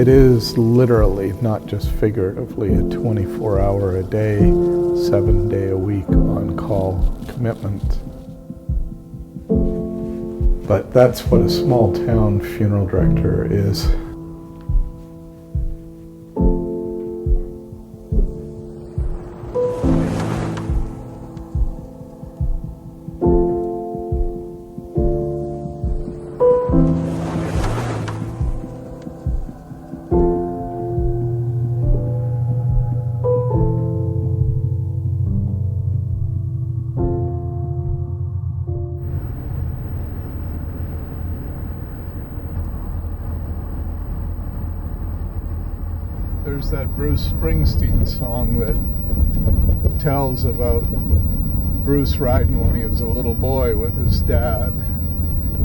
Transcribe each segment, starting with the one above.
It is literally, not just figuratively, a 24-hour-a-day, 7-day-a-week on-call commitment. But that's what a small-town funeral director is. There's that Bruce Springsteen song that tells about Bruce riding when he was a little boy with his dad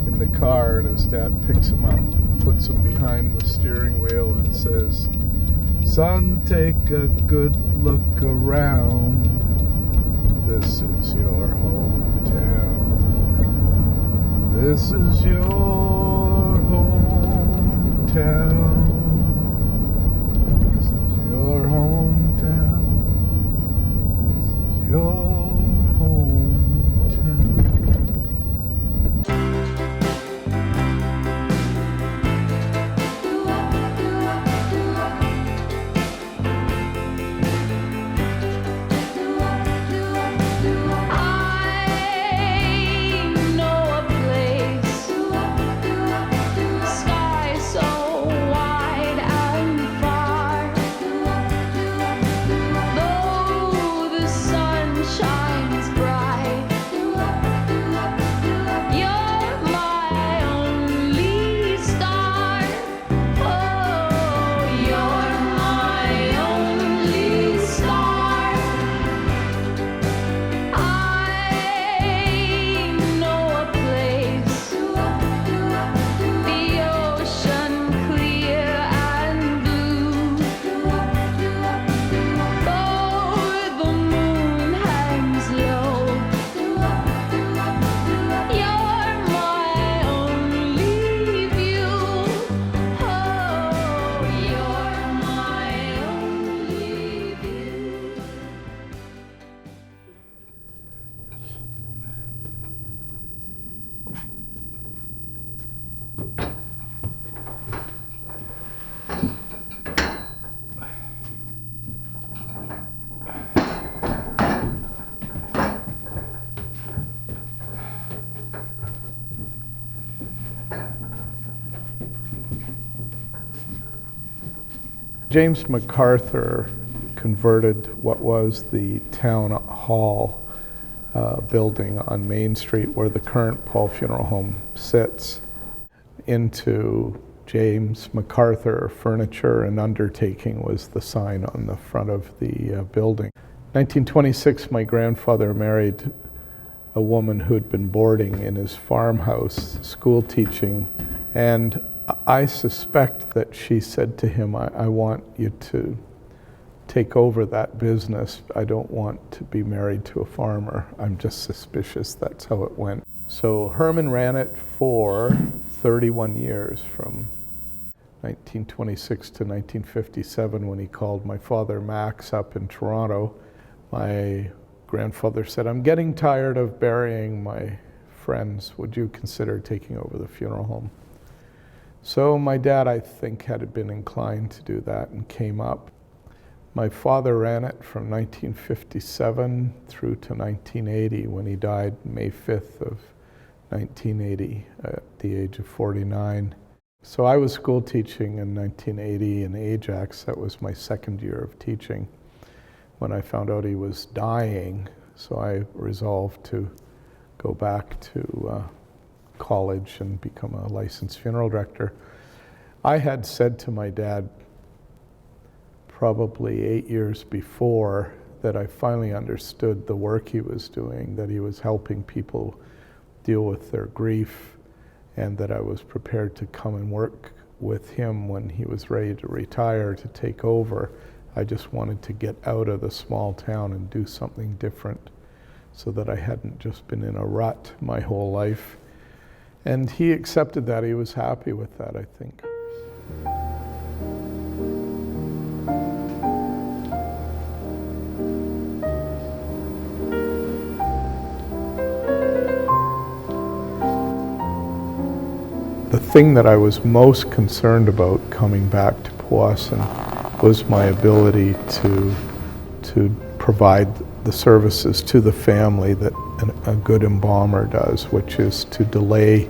in the car, and his dad picks him up and puts him behind the steering wheel and says, "Son, take a good look around. This is your hometown. This is your hometown. This is your hometown. This is your hometown." James MacArthur converted what was the town hall building on Main Street, where the current Paul Funeral Home sits, into James MacArthur Furniture and Undertaking was the sign on the front of the building. 1926, my grandfather married a woman who'd been boarding in his farmhouse, school teaching, and I suspect that she said to him, I want you to take over that business. I don't want to be married to a farmer. I'm just suspicious that's how it went. So Herman ran it for 31 years, from 1926 to 1957, when he called my father Max up in Toronto. My grandfather said, "I'm getting tired of burying my friends. Would you consider taking over the funeral home?" So my dad, I think, had been inclined to do that and came up. My father ran it from 1957 through to 1980, when he died May 5th of 1980 at the age of 49. So I was school teaching in 1980 in Ajax. That was my second year of teaching when I found out he was dying. So I resolved to go back to college and become a licensed funeral director. I had said to my dad probably 8 years before that I finally understood the work he was doing, that he was helping people deal with their grief, and that I was prepared to come and work with him when he was ready to retire, to take over. I just wanted to get out of the small town and do something different, so that I hadn't just been in a rut my whole life. And he accepted that. He was happy with that, I think. thing that I was most concerned about coming back to Powassan was my ability to provide the services to the family that a good embalmer does, which is to delay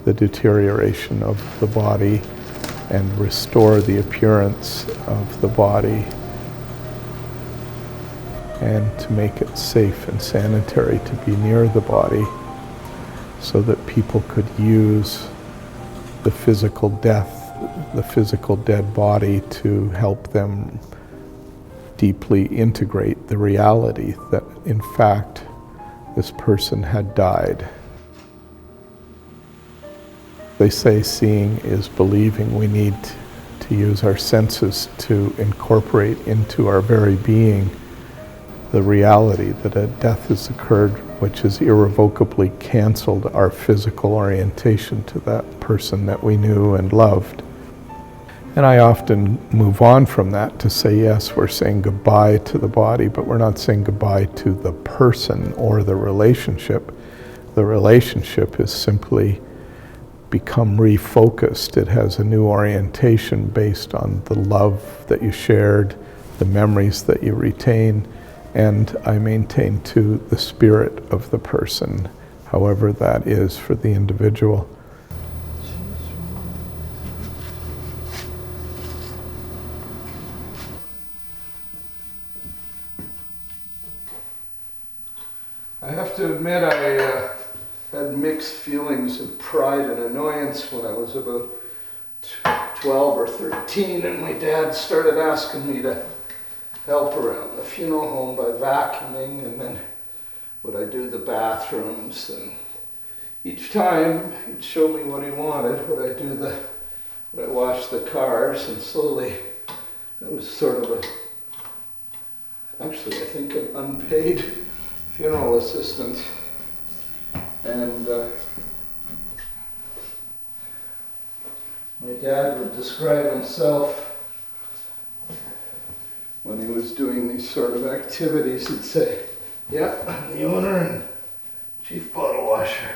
the deterioration of the body and restore the appearance of the body, and to make it safe and sanitary to be near the body so that people could use the physical death, the physical dead body, to help them deeply integrate the reality that, in fact, this person had died. They say seeing is believing. We need to use our senses to incorporate into our very being the reality that a death has occurred which has irrevocably canceled our physical orientation to that person that we knew and loved. And I often move on from that to say, yes, we're saying goodbye to the body, but we're not saying goodbye to the person or the relationship. The relationship has simply become refocused. It has a new orientation based on the love that you shared, the memories that you retain, and I maintain to the spirit of the person, however that is for the individual. I have to admit I had mixed feelings of pride and annoyance when I was about 12 or 13 and my dad started asking me to help around the funeral home by vacuuming, and then would I do the bathrooms, and each time he'd show me what he wanted. Would I wash the cars, and slowly it was sort of actually I think an unpaid funeral assistant. And my dad would describe himself when he was doing these sort of activities. He'd say, "Yeah, I'm the owner and chief bottle washer."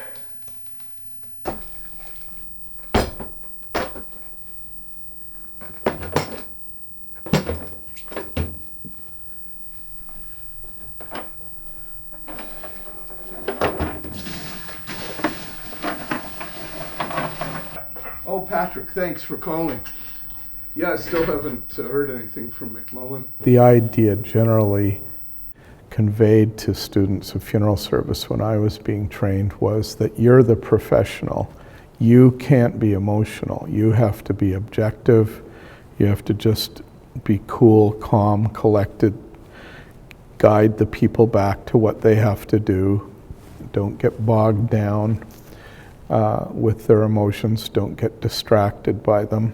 Oh, Patrick, thanks for calling. Yeah, I still haven't heard anything from McMullen. The idea generally conveyed to students of funeral service when I was being trained was that you're the professional. You can't be emotional. You have to be objective. You have to just be cool, calm, collected, guide the people back to what they have to do. Don't get bogged down with their emotions. Don't get distracted by them.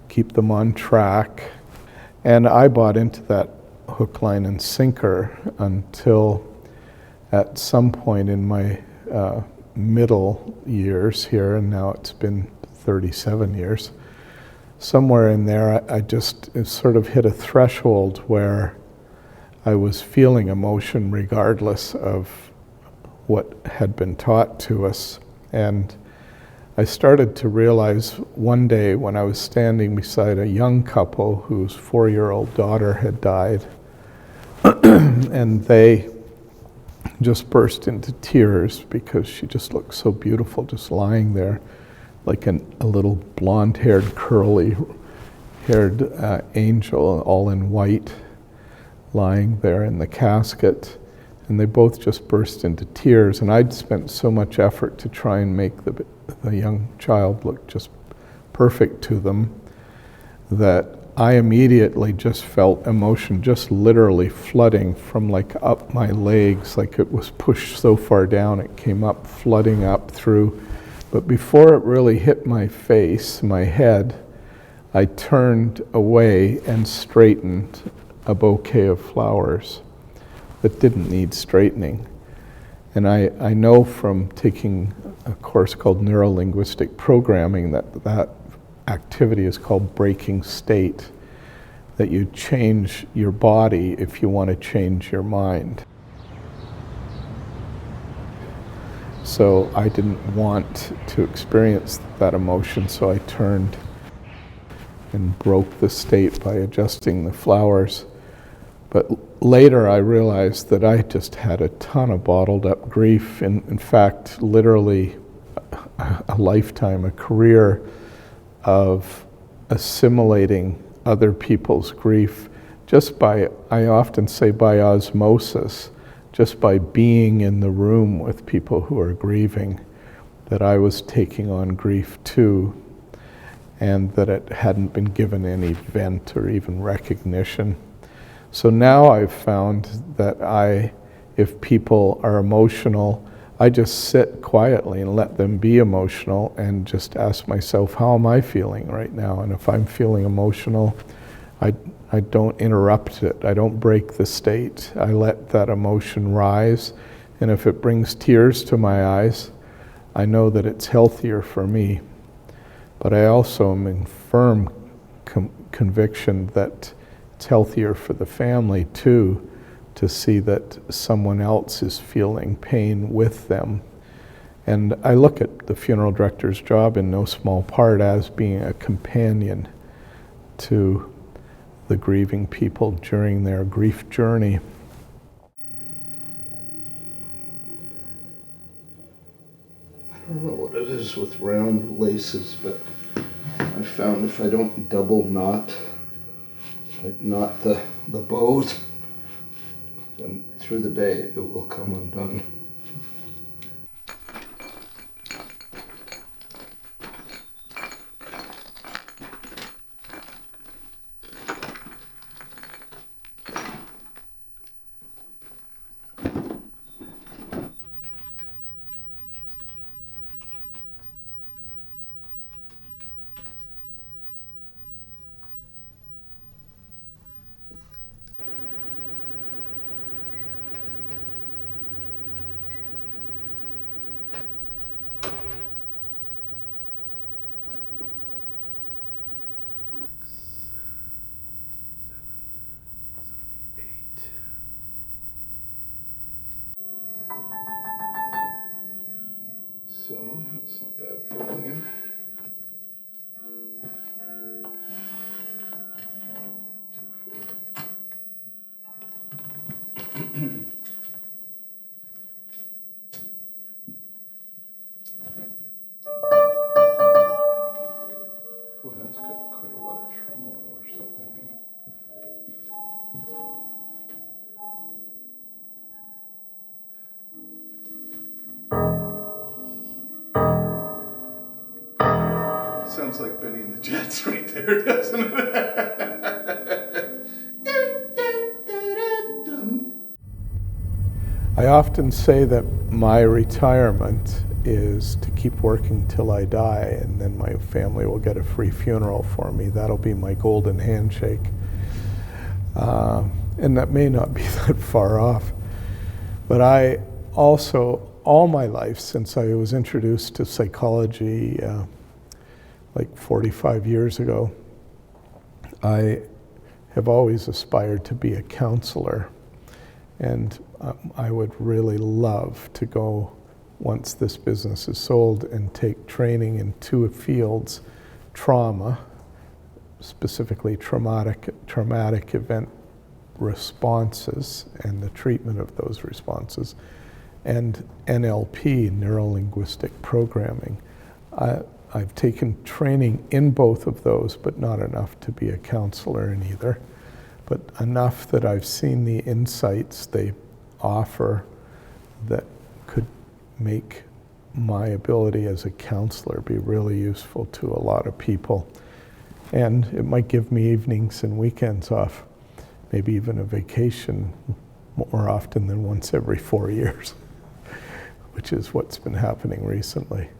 Keep them on track. And I bought into that hook, line, and sinker until at some point in my middle years here, and now it's been 37 years, somewhere in there I just sort of hit a threshold where I was feeling emotion regardless of what had been taught to us. And I started to realize one day when I was standing beside a young couple whose 4-year-old daughter had died, and they just burst into tears because she just looked so beautiful, just lying there like a little blonde-haired, curly-haired angel, all in white, lying there in the casket. And they both just burst into tears, and I'd spent so much effort to try and make the young child look just perfect to them that I immediately just felt emotion just literally flooding from like up my legs, like it was pushed so far down it came up, flooding up through. But before it really hit my face, my head, I turned away and straightened a bouquet of flowers that didn't need straightening. And I know from taking a course called Neuro-Linguistic Programming that activity is called breaking state, that you change your body if you want to change your mind. So I didn't want to experience that emotion, so I turned and broke the state by adjusting the flowers. But later I realized that I just had a ton of bottled up grief. In fact, literally a lifetime, a career of assimilating other people's grief just by, I often say by osmosis, just by being in the room with people who are grieving, that I was taking on grief too, and that it hadn't been given any vent or even recognition. So now I've found that if people are emotional, I just sit quietly and let them be emotional and just ask myself, how am I feeling right now? And if I'm feeling emotional, I don't interrupt it. I don't break the state. I let that emotion rise. And if it brings tears to my eyes, I know that it's healthier for me. But I also am in firm conviction that it's healthier for the family too, to see that someone else is feeling pain with them. And I look at the funeral director's job in no small part as being a companion to the grieving people during their grief journey. I don't know what it is with round laces, but I found if I don't double knot, like knot the bows, then through the day it will come undone. So that's not bad volume. Boy, that's got quite a lot of tremolo or something. Sounds like Benny and the Jets right there, doesn't it? I often say that my retirement is to keep working till I die, and then my family will get a free funeral for me. That'll be my golden handshake. And that may not be that far off. But I also, all my life, since I was introduced to psychology like 45 years ago, I have always aspired to be a counselor. And I would really love to go, once this business is sold, and take training in two fields: trauma, specifically traumatic event responses and the treatment of those responses, and NLP, neuro-linguistic programming. I've taken training in both of those, but not enough to be a counselor in either. But enough that I've seen the insights they offer that could make my ability as a counselor be really useful to a lot of people. And it might give me evenings and weekends off, maybe even a vacation more often than once every 4 years, which is what's been happening recently.